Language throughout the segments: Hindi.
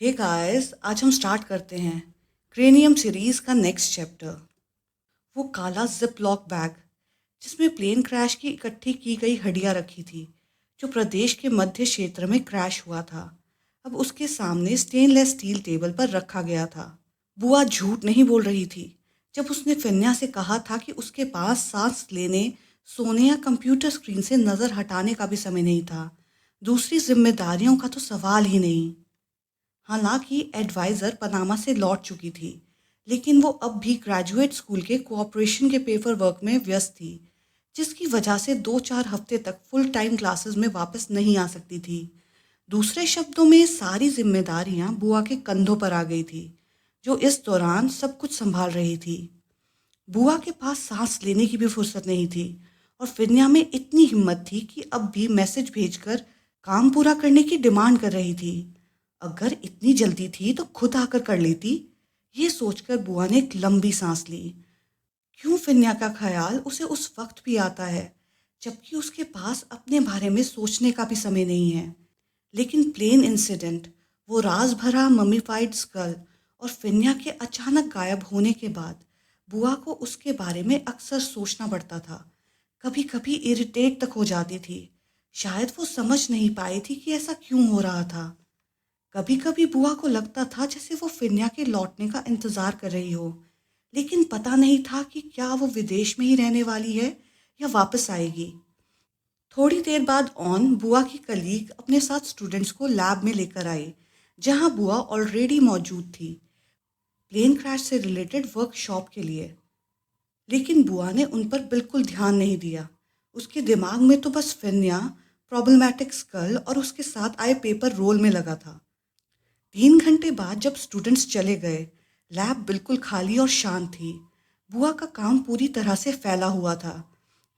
हे गाइस, आज हम स्टार्ट करते हैं क्रेनियम सीरीज का नेक्स्ट चैप्टर। वो काला जिप लॉक बैग जिसमें प्लेन क्रैश की इकट्ठी की गई हड्डियां रखी थी, जो प्रदेश के मध्य क्षेत्र में क्रैश हुआ था, अब उसके सामने स्टेनलेस स्टील टेबल पर रखा गया था। बुआ झूठ नहीं बोल रही थी जब उसने फिन्या से कहा था कि उसके पास सांस लेने, सोने या कंप्यूटर स्क्रीन से नज़र हटाने का भी समय नहीं था। दूसरी जिम्मेदारियों का तो सवाल ही नहीं। हालांकि एडवाइज़र पनामा से लौट चुकी थी, लेकिन वो अब भी ग्रेजुएट स्कूल के कोऑपरेशन के पेपर वर्क में व्यस्त थी, जिसकी वजह से 2-4 हफ्ते तक फुल टाइम क्लासेस में वापस नहीं आ सकती थी। दूसरे शब्दों में सारी जिम्मेदारियां बुआ के कंधों पर आ गई थी, जो इस दौरान सब कुछ संभाल रही थी। बुआ के पास सांस लेने की भी फुर्सत नहीं थी, और फिन्या में इतनी हिम्मत थी कि अब भी मैसेज भेजकर काम पूरा करने की डिमांड कर रही थी। अगर इतनी जल्दी थी तो खुद आकर कर लेती, ये सोचकर बुआ ने एक लंबी सांस ली। क्यों फिन्या का ख्याल उसे उस वक्त भी आता है, जबकि उसके पास अपने बारे में सोचने का भी समय नहीं है। लेकिन प्लेन इंसिडेंट, वो राज भरा ममीफाइड स्कल और फिन्या के अचानक गायब होने के बाद बुआ को उसके बारे में अक्सर सोचना पड़ता था। कभी कभी इरिटेट तक हो जाती थी। शायद वो समझ नहीं पाई थी कि ऐसा क्यों हो रहा था। कभी कभी बुआ को लगता था जैसे वो फिन्या के लौटने का इंतजार कर रही हो, लेकिन पता नहीं था कि क्या वो विदेश में ही रहने वाली है या वापस आएगी। थोड़ी देर बाद बुआ की कलीग अपने साथ स्टूडेंट्स को लैब में लेकर आई, जहां बुआ ऑलरेडी मौजूद थी, प्लेन क्रैश से रिलेटेड वर्कशॉप के लिए। लेकिन बुआ ने उन पर बिल्कुल ध्यान नहीं दिया। उसके दिमाग में तो बस फिन्या, प्रॉब्लमैटिक स्कल और उसके साथ आए पेपर रोल में लगा था। 3 घंटे बाद जब स्टूडेंट्स चले गए, लैब बिल्कुल खाली और शांत थी। बुआ का काम पूरी तरह से फैला हुआ था,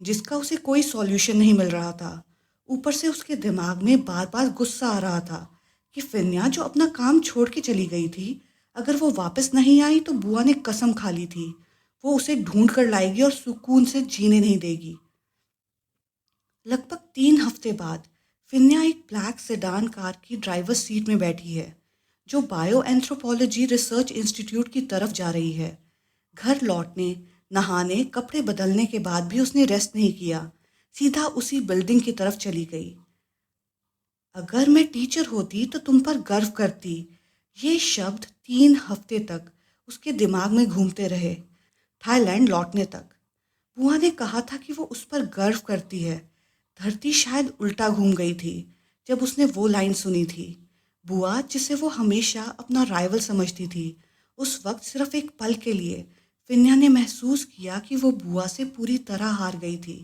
जिसका उसे कोई सॉल्यूशन नहीं मिल रहा था। ऊपर से उसके दिमाग में बार बार गुस्सा आ रहा था कि फिन्या जो अपना काम छोड़ के चली गई थी, अगर वो वापस नहीं आई तो बुआ ने कसम खा ली थी वो उसे ढूंढ कर लाएगी और सुकून से जीने नहीं देगी। लगभग 3 हफ्ते बाद फिन्या एक ब्लैक सेडान कार की ड्राइवर सीट में बैठी है, जो बायो एंथ्रोपोलॉजी रिसर्च इंस्टीट्यूट की तरफ जा रही है। घर लौटने, नहाने, कपड़े बदलने के बाद भी उसने रेस्ट नहीं किया, सीधा उसी बिल्डिंग की तरफ चली गई। अगर मैं टीचर होती तो तुम पर गर्व करती, ये शब्द 3 हफ्ते तक उसके दिमाग में घूमते रहे, थाईलैंड लौटने तक। बुआ ने कहा था कि वो उस पर गर्व करती है। धरती शायद उल्टा घूम गई थी जब उसने वो लाइन सुनी थी। बुआ, जिसे वो हमेशा अपना राइवल समझती थी, उस वक्त सिर्फ एक पल के लिए फिन्या ने महसूस किया कि वो बुआ से पूरी तरह हार गई थी।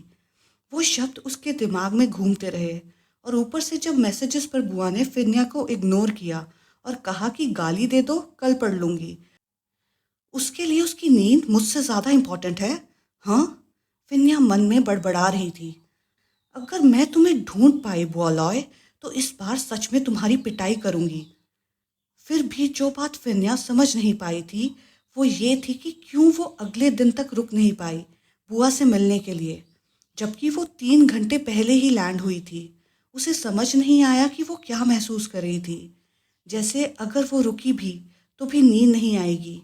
वो शब्द उसके दिमाग में घूमते रहे, और ऊपर से जब मैसेजेस पर बुआ ने फिन्या को इग्नोर किया और कहा कि गाली दे दो, कल पढ़ लूंगी, उसके लिए उसकी नींद मुझसे ज़्यादा इम्पोर्टेंट है। हाँ, फिन्या मन में बड़बड़ा रही थी। अगर मैं तुम्हें ढूंढ पाई बुआलॉय, तो इस बार सच में तुम्हारी पिटाई करूंगी। फिर भी जो बात फिन्या समझ नहीं पाई थी, वो ये थी कि क्यों वो अगले दिन तक रुक नहीं पाई बुआ से मिलने के लिए, जबकि वो 3 घंटे पहले ही लैंड हुई थी। उसे समझ नहीं आया कि वो क्या महसूस कर रही थी। जैसे अगर वो रुकी भी तो भी नींद नहीं आएगी।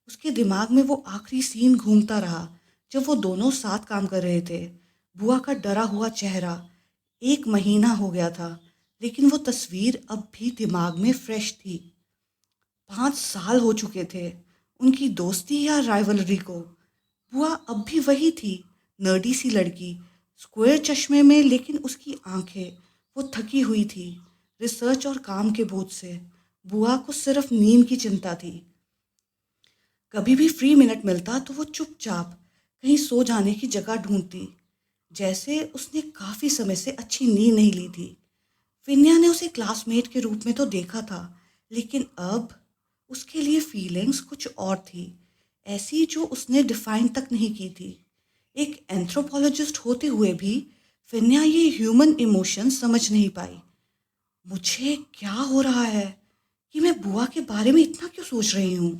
उसके दिमाग में वो आखिरी सीन घूमता रहा जब वो दोनों साथ काम कर रहे थे। बुआ का डरा हुआ चेहरा। 1 महीना हो गया था, लेकिन वो तस्वीर अब भी दिमाग में फ्रेश थी। 5 साल हो चुके थे उनकी दोस्ती या राइवलरी को। बुआ अब भी वही थी, नर्डी सी लड़की, स्क्वायर चश्मे में, लेकिन उसकी आंखें, वो थकी हुई थी रिसर्च और काम के बोझ से। बुआ को सिर्फ नींद की चिंता थी। कभी भी फ्री मिनट मिलता तो वो चुपचाप कहीं सो जाने की जगह ढूंढती, जैसे उसने काफ़ी समय से अच्छी नींद नहीं ली थी। विन्या ने उसे क्लासमेट के रूप में तो देखा था, लेकिन अब उसके लिए फीलिंग्स कुछ और थी, ऐसी जो उसने डिफाइन तक नहीं की थी। एक एंथ्रोपोलॉजिस्ट होते हुए भी विन्या ये ह्यूमन इमोशन समझ नहीं पाई। मुझे क्या हो रहा है कि मैं बुआ के बारे में इतना क्यों सोच रही हूँ?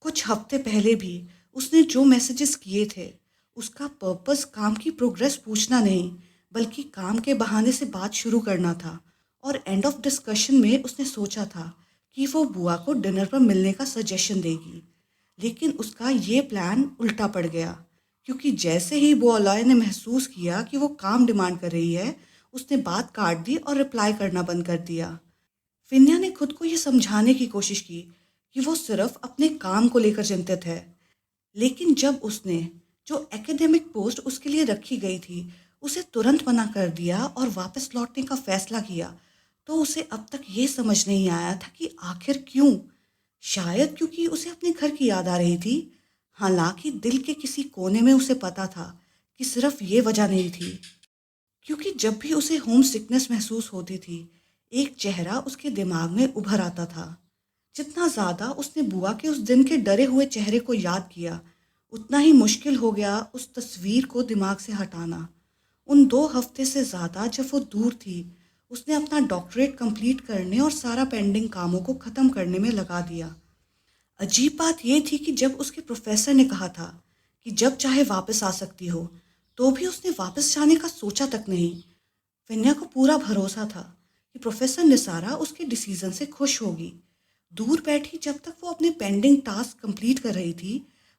कुछ हफ्ते पहले भी उसने जो मैसेजेस किए थे, उसका पर्पस काम की प्रोग्रेस पूछना नहीं, बल्कि काम के बहाने से बात शुरू करना था। और एंड ऑफ डिस्कशन में उसने सोचा था कि वो बुआ को डिनर पर मिलने का सजेशन देगी। लेकिन उसका ये प्लान उल्टा पड़ गया, क्योंकि जैसे ही बुआलॉय ने महसूस किया कि वो काम डिमांड कर रही है, उसने बात काट दी और रिप्लाई करना बंद कर दिया। फिन्या ने खुद को ये समझाने की कोशिश की कि वो सिर्फ अपने काम को लेकर चिंतित है। लेकिन जब उसने जो एकेडमिक पोस्ट उसके लिए रखी गई थी उसे तुरंत मना कर दिया और वापस लौटने का फैसला किया, तो उसे अब तक ये समझ नहीं आया था कि आखिर क्यों। शायद क्योंकि उसे अपने घर की याद आ रही थी। हालांकि दिल के किसी कोने में उसे पता था कि सिर्फ ये वजह नहीं थी, क्योंकि जब भी उसे होम सिकनेस महसूस होती थी, एक चेहरा उसके दिमाग में उभर आता था। जितना ज़्यादा उसने बुआ के उस दिन के डरे हुए चेहरे को याद किया, उतना ही मुश्किल हो गया उस तस्वीर को दिमाग से हटाना। उन 2 हफ्ते से ज़्यादा जब वो दूर थी, उसने अपना डॉक्टरेट कंप्लीट करने और सारा पेंडिंग कामों को ख़त्म करने में लगा दिया। अजीब बात यह थी कि जब उसके प्रोफेसर ने कहा था कि जब चाहे वापस आ सकती हो, तो भी उसने वापस जाने का सोचा तक नहीं। फिन्या को पूरा भरोसा था कि प्रोफेसर निसारा उसके डिसीजन से खुश होगी। दूर बैठी जब तक वो अपने पेंडिंग टास्क कंप्लीट कर रही थी,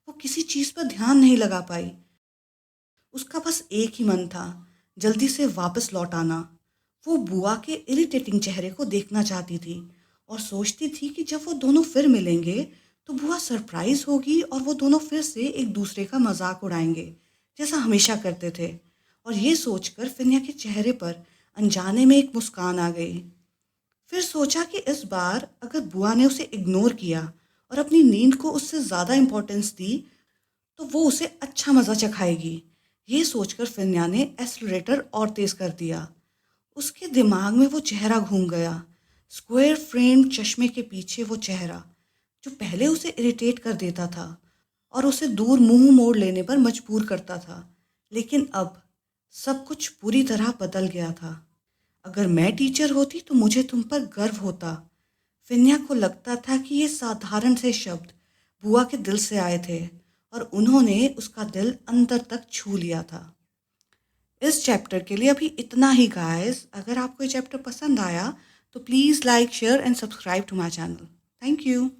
वो किसी चीज़ पर ध्यान नहीं लगा पाई। उसका बस एक ही मन था, जल्दी से वापस लौट आना। वो बुआ के इरिटेटिंग चेहरे को देखना चाहती थी और सोचती थी कि जब वो दोनों फिर मिलेंगे तो बुआ सरप्राइज होगी और वो दोनों फिर से एक दूसरे का मजाक उड़ाएंगे, जैसा हमेशा करते थे। और ये सोचकर फिनिया के चेहरे पर अनजाने में एक मुस्कान आ गई। फिर सोचा कि इस बार अगर बुआ ने उसे इग्नोर किया और अपनी नींद को उससे ज़्यादा इम्पोर्टेंस दी, तो वो उसे अच्छा मज़ा चखाएगी। ये सोचकर फिन्या ने एक्सीलरेटर और तेज़ कर दिया। उसके दिमाग में वो चेहरा घूम गया, स्क्वायर फ्रेम चश्मे के पीछे वो चेहरा जो पहले उसे इरिटेट कर देता था और उसे दूर मुंह मोड़ लेने पर मजबूर करता था। लेकिन अब सब कुछ पूरी तरह बदल गया था। अगर मैं टीचर होती तो मुझे तुम पर गर्व होता। फिन्या को लगता था कि ये साधारण से शब्द बुआ के दिल से आए थे और उन्होंने उसका दिल अंदर तक छू लिया था। इस चैप्टर के लिए अभी इतना ही गाइस। अगर आपको ये चैप्टर पसंद आया तो please like share and subscribe to my channel. Thank you.